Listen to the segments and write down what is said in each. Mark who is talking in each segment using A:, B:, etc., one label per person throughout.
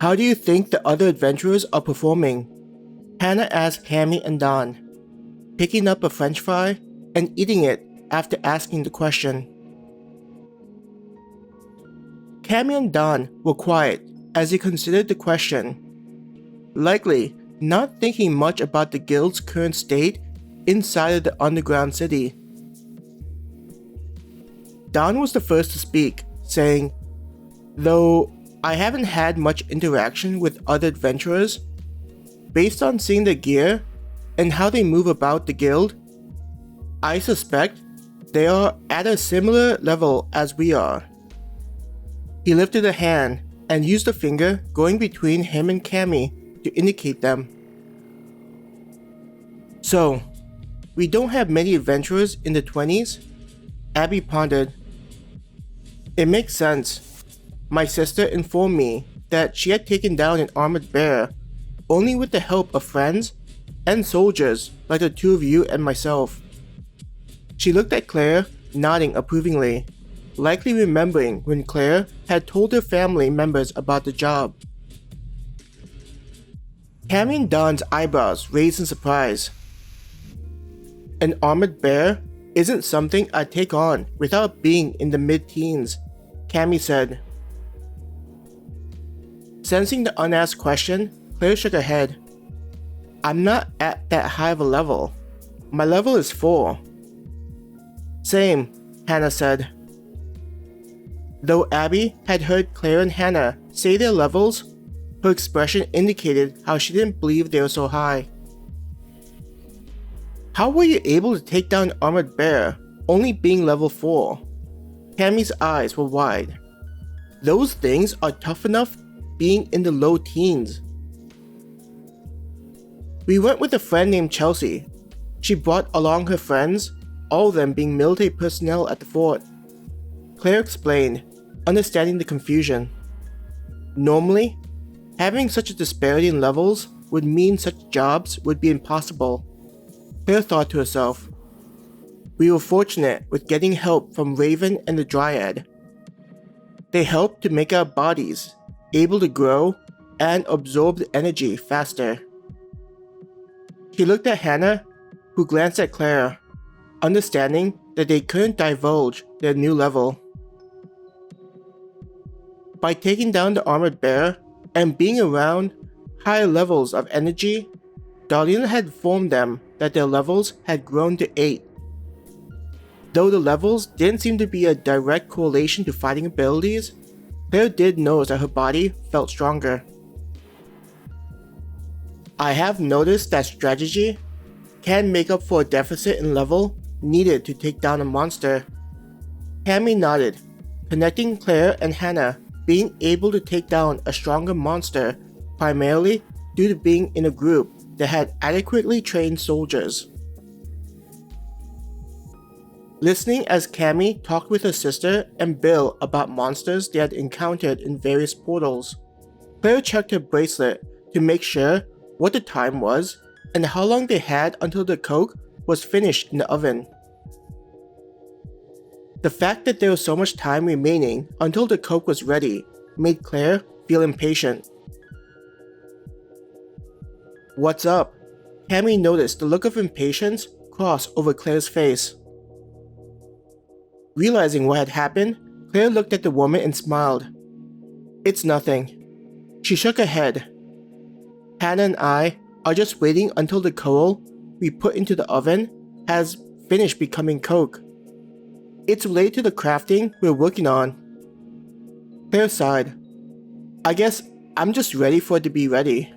A: How do you think the other adventurers are performing? Hannah asked Cammy and Don, picking up a french fry and eating it after asking the question. Cammy and Don were quiet as they considered the question, likely not thinking much about the guild's current state inside of the underground city. Don was the first to speak, saying, "Though I haven't had much interaction with other adventurers, based on seeing their gear and how they move about the guild, I suspect they are at a similar level as we are." He lifted a hand and used a finger going between him and Cammy to indicate them. "So, we don't have many adventurers in the 20s? Abby pondered. "It makes sense. My sister informed me that she had taken down an armored bear only with the help of friends and soldiers like the two of you and myself." She looked at Claire, nodding approvingly, likely remembering when Claire had told her family members about the job. Cammy and Don's eyebrows raised in surprise. "An armored bear isn't something I'd take on without being in the mid-teens," Cammy said. Sensing the unasked question, Claire shook her head. "I'm not at that high of a level. My level is 4. "Same," Hannah said. Though Abby had heard Claire and Hannah say their levels, her expression indicated how she didn't believe they were so high. "How were you able to take down an armored bear, only being level 4? Cammy's eyes were wide. "Those things are tough enough being in the low teens." "We went with a friend named Chelsea. She brought along her friends, all of them being military personnel at the fort," Claire explained, understanding the confusion. Normally, having such a disparity in levels would mean such jobs would be impossible. Claire thought to herself. "We were fortunate with getting help from Raven and the Dryad. They helped to make our bodies able to grow and absorb the energy faster." She looked at Hannah, who glanced at Claire, understanding that they couldn't divulge their new level. By taking down the armored bear and being around higher levels of energy, Darlene had informed them that their levels had grown to 8. Though the levels didn't seem to be a direct correlation to fighting abilities, Claire did notice that her body felt stronger. "I have noticed that strategy can make up for a deficit in level needed to take down a monster." Cammy nodded, connecting Claire and Hannah being able to take down a stronger monster primarily due to being in a group that had adequately trained soldiers. Listening as Cammy talked with her sister and Bill about monsters they had encountered in various portals, Claire checked her bracelet to make sure what the time was and how long they had until the coke was finished in the oven. The fact that there was so much time remaining until the coke was ready made Claire feel impatient. "What's up?" Cammy noticed the look of impatience cross over Claire's face. Realizing what had happened, Claire looked at the woman and smiled. "It's nothing." She shook her head. "Hannah and I are just waiting until the coal we put into the oven has finished becoming coke. It's related to the crafting we're working on." Claire sighed. "I guess I'm just ready for it to be ready."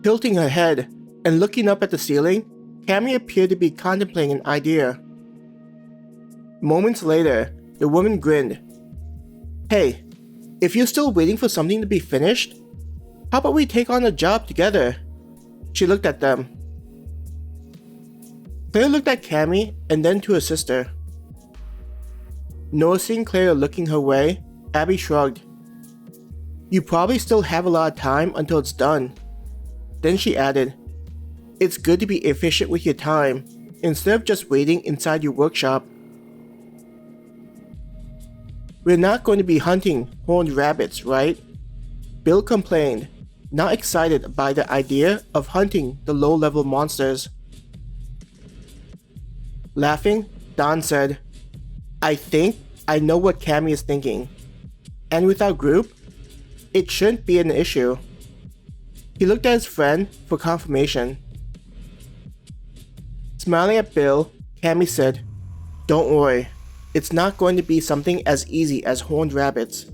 A: Tilting her head and looking up at the ceiling, Cammy appeared to be contemplating an idea. Moments later, the woman grinned. "Hey, if you're still waiting for something to be finished, how about we take on a job together?" She looked at them. Claire looked at Cammy and then to her sister. Noticing Claire looking her way, Abby shrugged. "You probably still have a lot of time until it's done." Then she added, "It's good to be efficient with your time, instead of just waiting inside your workshop." "We're not going to be hunting horned rabbits, right?" Bill complained, not excited by the idea of hunting the low-level monsters. Laughing, Don said, "I think I know what Cammy is thinking. And with our group, it shouldn't be an issue." He looked at his friend for confirmation. Smiling at Bill, Cammy said, "Don't worry, it's not going to be something as easy as horned rabbits.